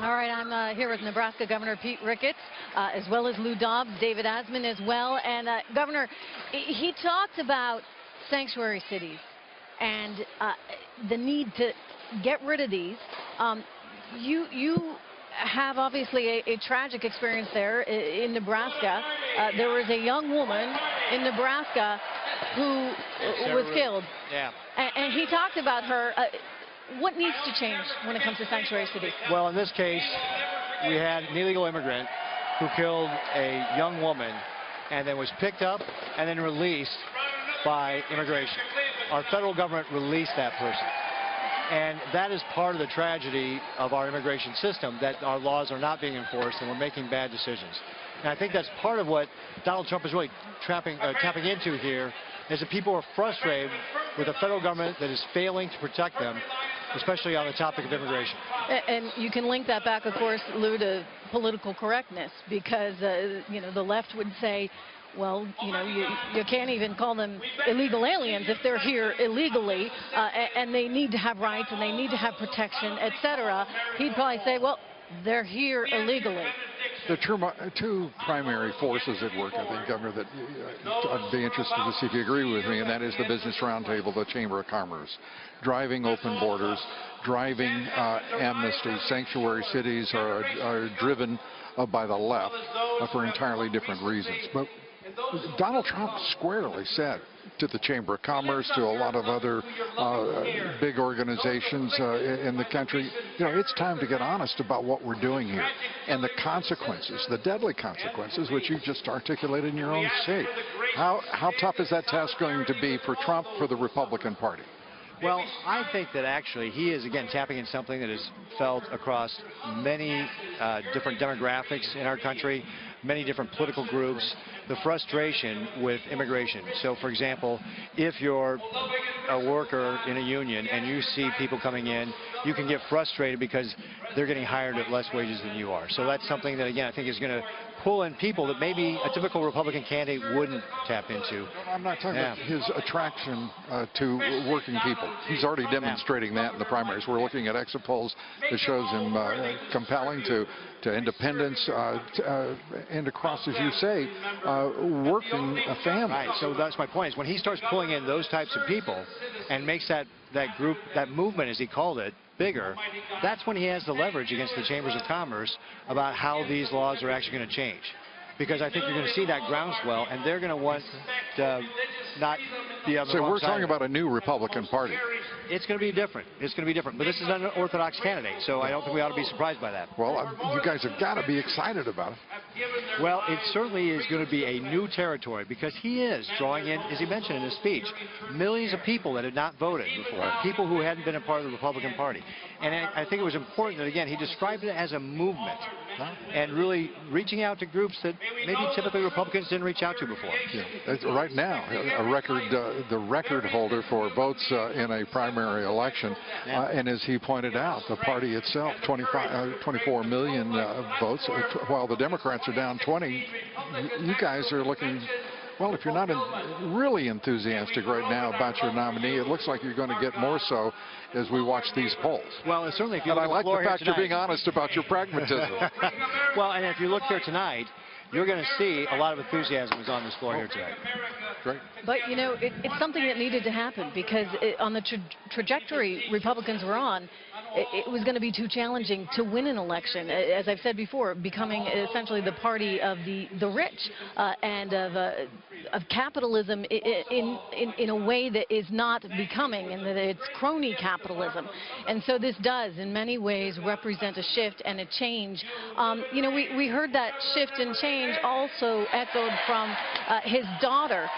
All right, I'm here with Nebraska Governor Pete Ricketts, as well as Lou Dobbs, David Asman as well. And Governor, he talked about sanctuary cities and the need to get rid of these. You have obviously a tragic experience there in Nebraska. There was a young woman in Nebraska who was killed. Yeah. And he talked about her. What needs to change when it comes to sanctuary cities? Well, in this case, we had an illegal immigrant who killed a young woman and then was picked up and then released by immigration. Our federal government released that person. And that is part of the tragedy of our immigration system, that our laws are not being enforced and we're making bad decisions. And I think that's part of what Donald Trump is really tapping into here, is that people are frustrated with a federal government that is failing to protect them, especially on the topic of immigration. And you can link that back, of course, Lou, to political correctness, because, you know, the left would say, well, you know, you can't even call them illegal aliens if they're here illegally, and they need to have rights and they need to have protection, etc. He'd probably say, well, they're here illegally. The two primary forces at work, I think, Governor, that I'd be interested to see if you agree with me, and that is the Business Roundtable, the Chamber of Commerce, driving open borders, driving amnesty. Sanctuary cities are driven by the left for entirely different reasons. But Donald Trump squarely said to the Chamber of Commerce, to a lot of other big organizations in the country, you know, it's time to get honest about what we're doing here and the consequences, the deadly consequences, which you just articulated in your own state. How tough is that task going to be for Trump, for the Republican Party? Well, I think that actually he is, again, tapping in something that is felt across many different demographics in our country, many different political groups, the frustration with immigration. So, for example, if you're a worker in a union and you see people coming in, you can get frustrated because they're getting hired at less wages than you are. So that's something that, again, I think is going to pull in people that maybe a typical Republican candidate wouldn't tap into. I'm not talking about his attraction to working people. He's already demonstrating that in the primaries. We're looking at exit polls that shows him compelling to independence and across, as you say, working families. Right. So that's my point, is when he starts pulling in those types of people and makes that group, that movement, as he called it, bigger, that's when he has the leverage against the chambers of commerce about how these laws are actually going to change. Because I think you're going to see that groundswell, and they're going to want to not be on the wrong side. So we're talking about a new Republican Party. It's going to be different. It's going to be different. But this is an unorthodox candidate, so I don't think we ought to be surprised by that. Well, you guys have got to be excited about it. Well, it certainly is going to be a new territory, because he is drawing in, as he mentioned in his speech, millions of people that had not voted before, people who hadn't been a part of the Republican Party. And I think it was important that, again, he described it as a movement and really reaching out to groups that maybe typically Republicans didn't reach out to before. Yeah. Right now, the record holder for votes in a primary election, and as he pointed out, the party itself, 24 million votes, while the Democrats are down 20. You guys are looking, well, if you're not really enthusiastic right now about your nominee, it looks like you're going to get more so as we watch these polls. Well, and certainly if you look at I like the fact you're being honest about your pragmatism. Well, and if you look here tonight, you're going to see a lot of enthusiasm is on this floor here tonight. Great. But, you know, it's something that needed to happen, because on the trajectory Republicans were on, it was going to be too challenging to win an election. As I've said before, becoming essentially the party of the rich and of capitalism in a way that is not becoming, and that it's crony capitalism. And so this does, in many ways, represent a shift and a change. You know, we heard that shift and change also echoed from his daughter.